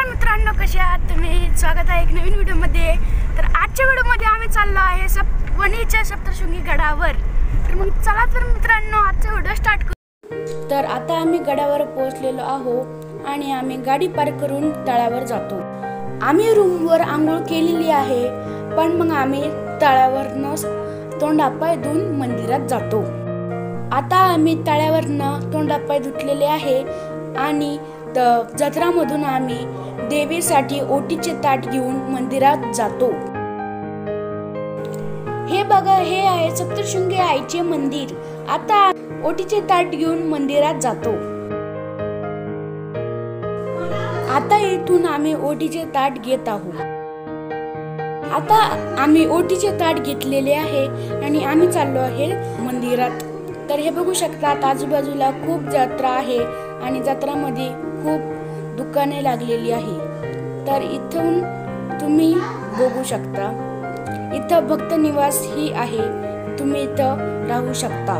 मित्रांनो, कसे आहात तुम्ही? स्वागत आहे एक नवीन व्हिडिओमध्ये। तर आजच्या व्हिडिओमध्ये आम्ही चाललो आहे वणीच्या सप्तशृंगी गडावर। तर मग चला तर मित्रांनो, आजचा व्हिडिओ स्टार्ट करू। तर आता आम्ही गडावर पोहोचलेलो आहोत आणि आम्ही गाडी पार्क करून तळावर जातो। आम्ही रूमवर आंघोळ केलेली आहे, पण मग आम्ही तळावरनं तोंड हात-पाय धुवून मंदिरात जातो। आता आम्ही तळ्यावरनं तोंड हात-पाय धुतलेले आहे आणि जत्रामधून आम्ही देवीसाठी ओटीचे ताट घेऊन मंदिरात जातो। हे बघा, हे आहे सप्तशृंगी आईचे मंदिर। आता ओटीचे ताट घेऊन मंदिरात जातो। आता इथून आम्ही ओटीचे ताट घेत आहोत। आता आम्ही ओटीचे ताट घेतलेले आहे आणि आम्ही चाललो आहे मंदिरात। तर हे बघू शकतात, आजूबाजूला खूप जत्रा आहे आणि जत्रामध्ये खूप दुकाने लागलेली आहे। तर इथून तुम्ही बघू शकता, इथं भक्त निवास ही आहे, तुम्ही इथं राहू शकता।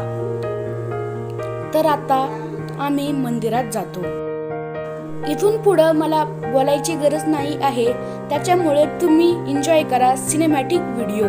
तर आता आम्ही मंदिरात जातो। इथून पुढं मला बोलायची गरज नाही आहे, त्याच्यामुळे तुम्ही एन्जॉय करा सिनेमॅटिक व्हिडिओ।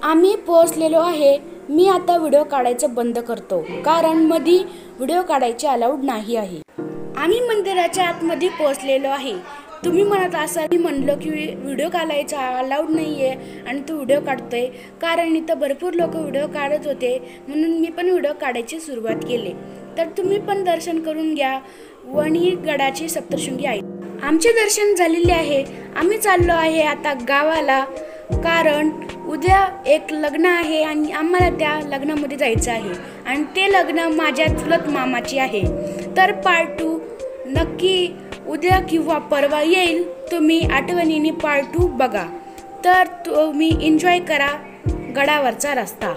आम्ही पोहोचलेलो आहे। मी आता व्हिडिओ काढायचं बंद करतो, कारण मध्ये व्हिडिओ काढायचे अलाउड नाही आहे। आम्ही मंदिराच्या आतमध्ये पोहोचलेलो आहे। तुम्ही म्हणत असाल, मी म्हणलो की व्हिडिओ काढायचा अलाउड नाहीये आणि तू व्हिडिओ काढतोय, कारण इथं भरपूर लोक व्हिडिओ काढत होते, म्हणून मी पण व्हिडिओ काढायची सुरुवात केली। तर तुम्ही पण दर्शन करून घ्या वणी गडाची सप्तशृंगी आई। आमचे दर्शन झालेले आहे। आम्ही चाललो आहे आता गावाला, कारण उद्या एक लग्न आहे आणि आम्हाला त्या लग्नामध्ये जायचं आहे आणि ते लग्न माझ्या चुलत मामाची आहे। तर पार्ट 2 नक्की उद्या किंवा परवा येईल, तुम्ही आठवणीने पार्ट 2 बघा। तर तुम्ही एन्जॉय करा गडावरचा रस्ता।